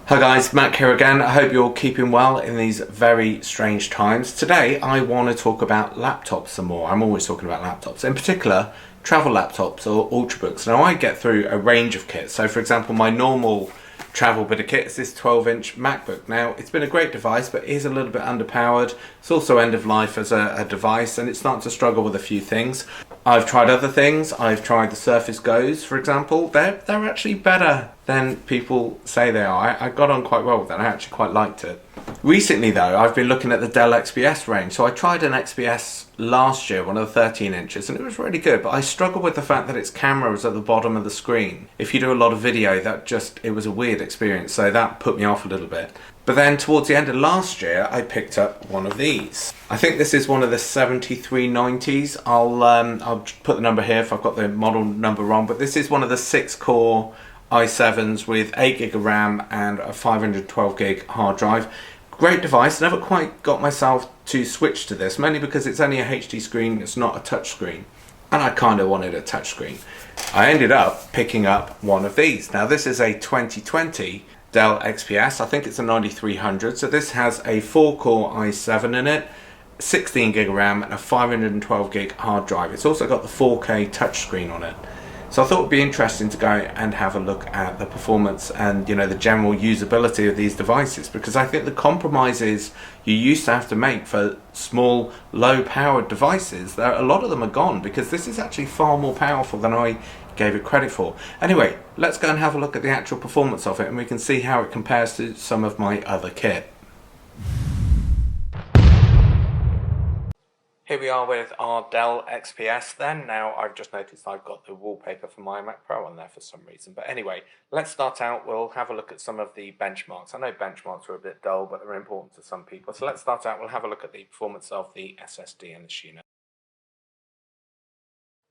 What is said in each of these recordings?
Hi guys, Mac here again. I hope you're all keeping well in these very strange times. Today I want to talk about laptops some more. I'm always talking about laptops, in particular travel laptops or ultrabooks. Now I get through a range of kits. So for example, my normal travel bit of kit is this 12-inch Macbook. Now it's been a great device, but it is a little bit underpowered. It's also end of life as a device, and it's starting to struggle with a few things. I've tried other things. I've tried the Surface Go's, for example. They're actually better than people say they are. I got on quite well with that. I actually quite liked it. Recently though, I've been looking at the Dell XPS range. So I tried an XPS last year, one of the 13 inches, and it was really good, but I struggled with the fact that its camera was at the bottom of the screen. If you do a lot of video, it was a weird experience, so that put me off a little bit. But then towards the end of last year, I picked up one of these. I think this is one of the 7390s. I'll put the number here if I've got the model number wrong, but this is one of the 6-core i7s with 8GB of RAM and a 512GB hard drive. Great device. Never quite got myself to switch to this, mainly because it's only a HD screen, it's not a touch screen, and I kind of wanted a touch screen. I ended up picking up one of these. Now this is a 2020 Dell XPS. I think it's a 9300, so this has a 4-core i7 in it, 16GB of RAM and a 512GB hard drive. It's also got the 4K touchscreen on it. So I thought it would be interesting to go and have a look at the performance and the general usability of these devices, because I think the compromises you used to have to make for small, low-powered devices, a lot of them are gone, because this is actually far more powerful than I gave it credit for. Anyway, let's go and have a look at the actual performance of it, and we can see how it compares to some of my other kit. Here we are with our Dell XPS then. Now I've just noticed I've got the wallpaper for my Mac Pro on there for some reason. But anyway, let's start out. We'll have a look at some of the benchmarks. I know benchmarks are a bit dull, but they're important to some people. So let's start out. We'll have a look at the performance of the SSD in this unit.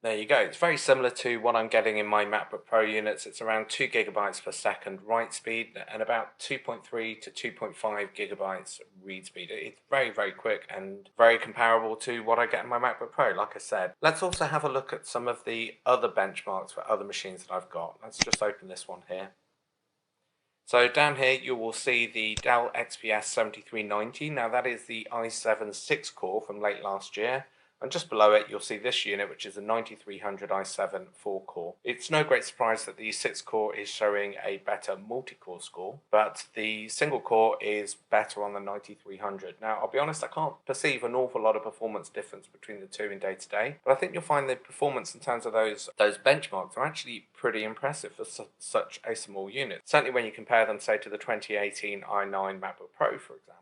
There you go. It's very similar to what I'm getting in my MacBook Pro units. It's around 2GB per second write speed and about 2.3 to 2.5 gigabytes read speed. It's very, very quick and very comparable to what I get in my MacBook Pro, like I said. Let's also have a look at some of the other benchmarks for other machines that I've got. Let's just open this one here. So down here you will see the Dell XPS 7390. Now that is the i7 6-core from late last year. And just below it, you'll see this unit, which is a 9300 i7 4-core. It's no great surprise that the 6-core is showing a better multi-core score, but the single core is better on the 9300. Now, I'll be honest, I can't perceive an awful lot of performance difference between the two in day-to-day, but I think you'll find the performance in terms of those benchmarks are actually pretty impressive for such a small unit. Certainly when you compare them, say, to the 2018 i9 MacBook Pro, for example.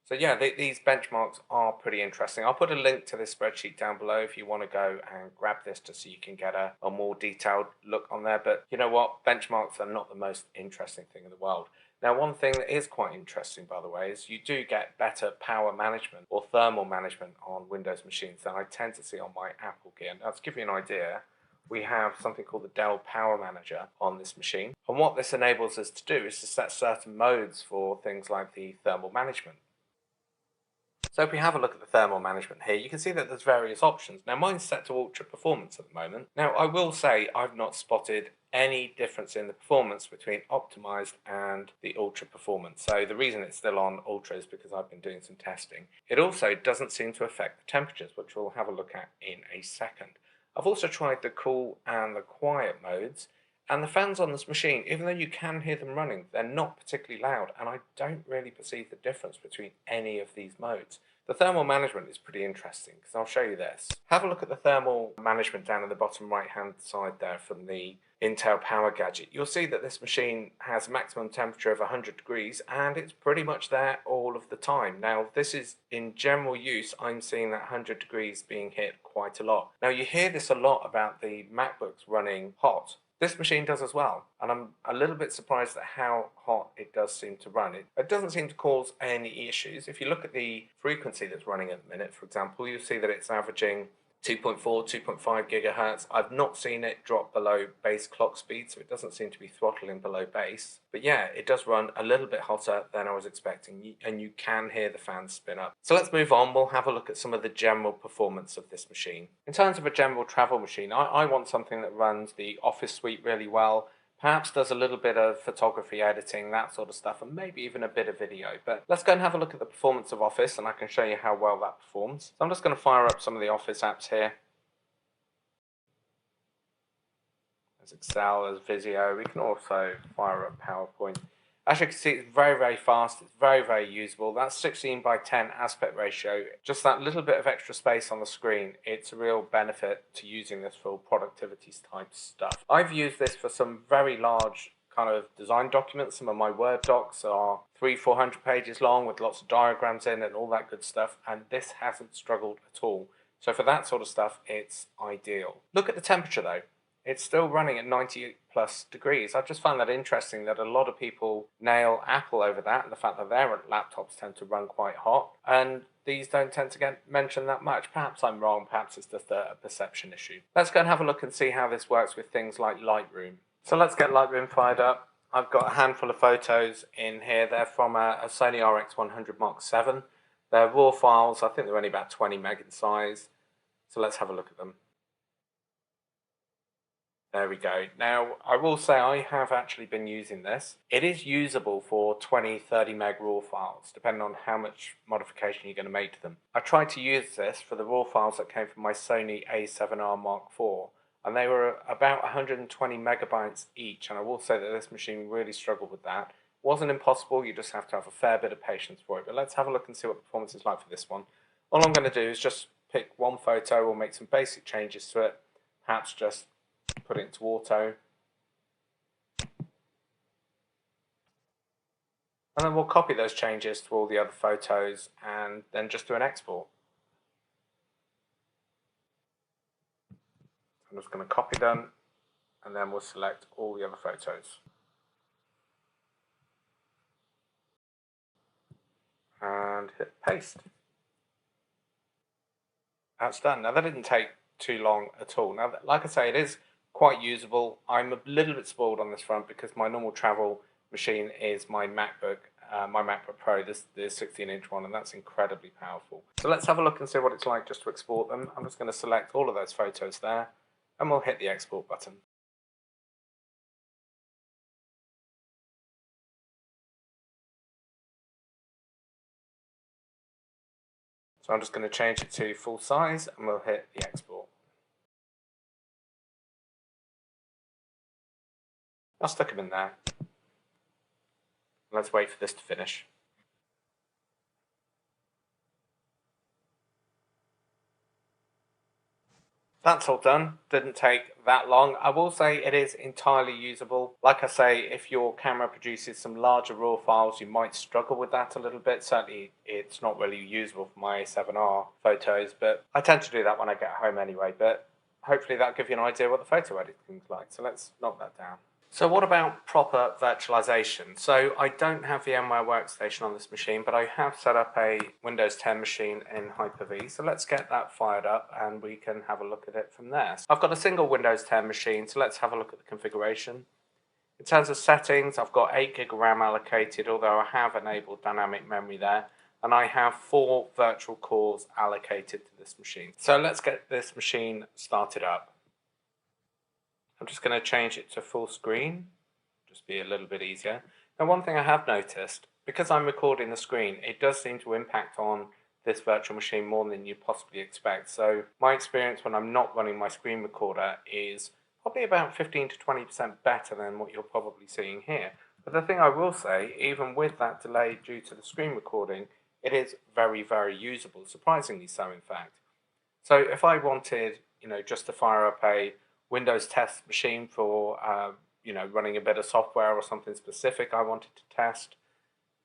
So yeah, these benchmarks are pretty interesting. I'll put a link to this spreadsheet down below if you want to go and grab this just so you can get a more detailed look on there. But you know what? Benchmarks are not the most interesting thing in the world. Now, one thing that is quite interesting, by the way, is you do get better power management or thermal management on Windows machines than I tend to see on my Apple gear. Now, to give you an idea, we have something called the Dell Power Manager on this machine. And what this enables us to do is to set certain modes for things like the thermal management. So if we have a look at the thermal management here, you can see that there's various options. Now mine's set to ultra performance at the moment. Now I will say I've not spotted any difference in the performance between optimized and the ultra performance. So the reason it's still on ultra is because I've been doing some testing. It also doesn't seem to affect the temperatures, which we'll have a look at in a second. I've also tried the cool and the quiet modes. And the fans on this machine, even though you can hear them running, they're not particularly loud, and I don't really perceive the difference between any of these modes. The thermal management is pretty interesting, because I'll show you this. Have a look at the thermal management down in the bottom right-hand side there from the Intel Power Gadget. You'll see that this machine has a maximum temperature of 100 degrees, and it's pretty much there all of the time. Now, this is in general use. I'm seeing that 100 degrees being hit quite a lot. Now, you hear this a lot about the MacBooks running hot. This machine does as well, and I'm a little bit surprised at how hot it does seem to run. It doesn't seem to cause any issues. If you look at the frequency that's running at the minute, for example, you'll see that it's averaging 2.4, 2.5 gigahertz. I've not seen it drop below base clock speed, so it doesn't seem to be throttling below base. But yeah, it does run a little bit hotter than I was expecting, and you can hear the fans spin up. So let's move on. We'll have a look at some of the general performance of this machine. In terms of a general travel machine, I want something that runs the Office suite really well, Perhaps does a little bit of photography editing, that sort of stuff, and maybe even a bit of video. But let's go and have a look at the performance of Office, and I can show you how well that performs. So I'm just going to fire up some of the Office apps here. There's Excel, there's Visio. We can also fire up PowerPoint. As you can see, it's very, very fast. It's very, very usable. That's 16 by 10 aspect ratio. Just that little bit of extra space on the screen. It's a real benefit to using this for productivity type stuff. I've used this for some very large kind of design documents. Some of my Word docs are 300-400 pages long with lots of diagrams in and all that good stuff. And this hasn't struggled at all. So for that sort of stuff, it's ideal. Look at the temperature though. It's still running at 90 plus degrees. I just found that interesting that a lot of people nail Apple over that and the fact that their laptops tend to run quite hot and these don't tend to get mentioned that much. Perhaps I'm wrong, perhaps it's just a perception issue. Let's go and have a look and see how this works with things like Lightroom. So let's get Lightroom fired up. I've got a handful of photos in here. They're from a Sony RX100 Mark VII. They're raw files. I think they're only about 20 meg in size. So let's have a look at them. There we go. Now, I will say I have actually been using this. It is usable for 20-30 meg raw files, depending on how much modification you're going to make to them. I tried to use this for the raw files that came from my Sony A7R Mark IV, and they were about 120 megabytes each, and I will say that this machine really struggled with that. It wasn't impossible, you just have to have a fair bit of patience for it, but let's have a look and see what the performance is like for this one. All I'm going to do is just pick one photo or make some basic changes to it, perhaps just put it into auto, and then we'll copy those changes to all the other photos and then just do an export. I'm just going to copy them and then we'll select all the other photos and hit paste. That's done. Now that didn't take too long at all. Now, like I say, it is quite usable. I'm a little bit spoiled on this front because my normal travel machine is my MacBook Pro, the 16-inch one, and that's incredibly powerful. So let's have a look and see what it's like just to export them. I'm just going to select all of those photos there, and we'll hit the export button. So I'm just going to change it to full size, and we'll hit the export. I'll stick them in there. Let's wait for this to finish. That's all done. Didn't take that long. I will say it is entirely usable. Like I say, if your camera produces some larger raw files, you might struggle with that a little bit. Certainly, it's not really usable for my A7R photos, but I tend to do that when I get home anyway. But hopefully that'll give you an idea what the photo editing is like. So let's knock that down. So what about proper virtualization? So I don't have VMware Workstation on this machine, but I have set up a Windows 10 machine in Hyper-V. So let's get that fired up and we can have a look at it from there. I've got a single Windows 10 machine, so let's have a look at the configuration. In terms of settings, I've got 8 GB of RAM allocated, although I have enabled dynamic memory there. And I have 4 virtual cores allocated to this machine. So let's get this machine started up. I'm just going to change it to full screen, just be a little bit easier. Now, one thing I have noticed, because I'm recording the screen, it does seem to impact on this virtual machine more than you'd possibly expect. So my experience when I'm not running my screen recorder is probably about 15 to 20% better than what you're probably seeing here. But the thing I will say, even with that delay due to the screen recording, it is very, very usable, surprisingly so in fact. So if I wanted, just to fire up a Windows test machine for, running a bit of software or something specific I wanted to test,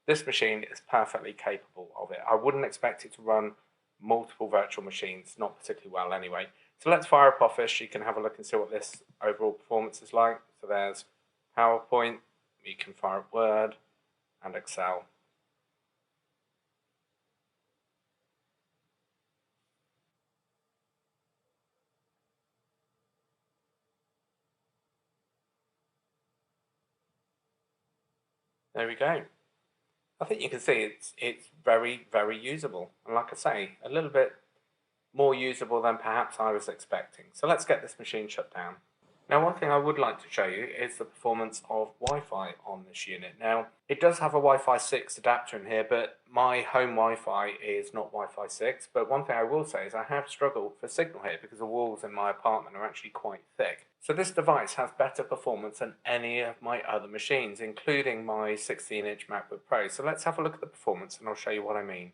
this machine is perfectly capable of it. I wouldn't expect it to run multiple virtual machines, not particularly well anyway. So let's fire up Office. You can have a look and see what this overall performance is like. So there's PowerPoint, you can fire up Word and Excel. There we go. I think you can see it's very, very usable. And like I say, a little bit more usable than perhaps I was expecting. So let's get this machine shut down. Now, one thing I would like to show you is the performance of Wi-Fi on this unit. Now, it does have a Wi-Fi 6 adapter in here, but my home Wi-Fi is not Wi-Fi 6. But one thing I will say is I have struggled for signal here because the walls in my apartment are actually quite thick. So this device has better performance than any of my other machines, including my 16-inch MacBook Pro. So let's have a look at the performance and I'll show you what I mean.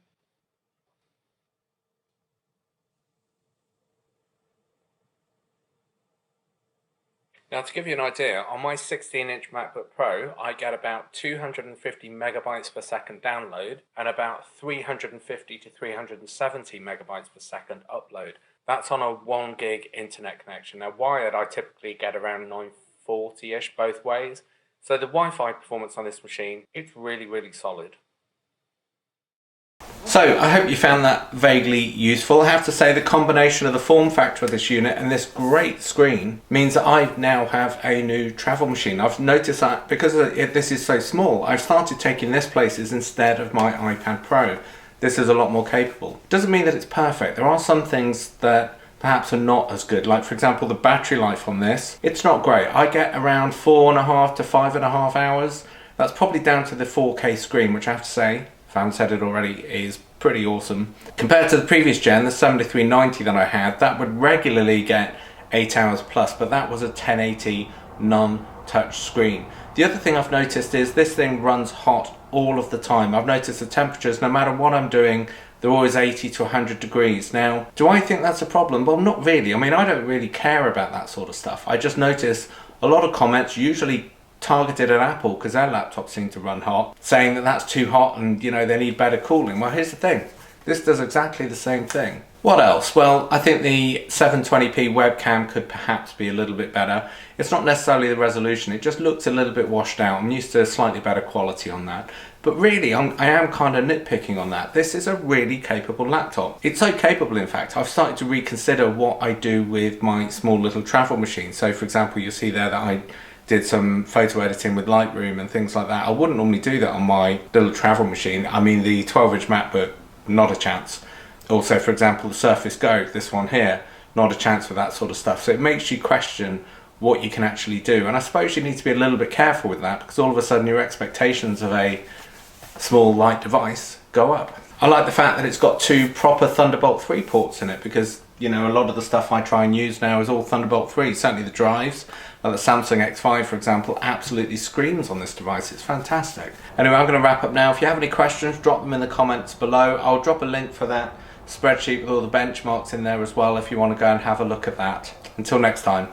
Now, to give you an idea, on my 16-inch MacBook Pro, I get about 250 megabytes per second download and about 350 to 370 megabytes per second upload. That's on a 1 gig internet connection. Now, wired, I typically get around 940-ish both ways. So the Wi-Fi performance on this machine, it's really, really solid. So, I hope you found that vaguely useful. I have to say the combination of the form factor of this unit and this great screen means that I now have a new travel machine. I've noticed that because this is so small, I've started taking this places instead of my iPad Pro. This is a lot more capable. Doesn't mean that it's perfect. There are some things that perhaps are not as good. Like, for example, the battery life on this, it's not great. I get around 4.5 to 5.5 hours. That's probably down to the 4K screen, which I have to say, if I haven't said it already, is pretty awesome. Compared to the previous gen, the 7390 that I had, that would regularly get 8 hours plus, but that was a 1080 non-touch screen. The other thing I've noticed is this thing runs hot all of the time. I've noticed the temperatures, no matter what I'm doing, they're always 80 to 100 degrees. Now, do I think that's a problem? Well, not really. I mean, I don't really care about that sort of stuff. I just notice a lot of comments, usually targeted at Apple because their laptops seem to run hot, saying that that's too hot and, you know, they need better cooling. Well, here's the thing. This does exactly the same thing. What else? Well, I think the 720p webcam could perhaps be a little bit better. It's not necessarily the resolution, it just looks a little bit washed out. I'm used to slightly better quality on that. But really, I am kind of nitpicking on that. This is a really capable laptop. It's so capable, in fact, I've started to reconsider what I do with my small little travel machine. So, for example, you'll see there that I did some photo editing with Lightroom and things like that. I wouldn't normally do that on my little travel machine. I mean, the 12-inch MacBook, not a chance. Also, for example, the Surface Go, this one here, not a chance for that sort of stuff. So it makes you question what you can actually do. And I suppose you need to be a little bit careful with that because all of a sudden your expectations of a small light device go up. I like the fact that it's got 2 proper Thunderbolt 3 ports in it because, you know, a lot of the stuff I try and use now is all Thunderbolt 3. Certainly the drives, like the Samsung X5 for example, absolutely screams on this device. It's fantastic. Anyway, I'm going to wrap up now. If you have any questions, drop them in the comments below. I'll drop a link for that spreadsheet with all the benchmarks in there as well if you want to go and have a look at that. Until next time.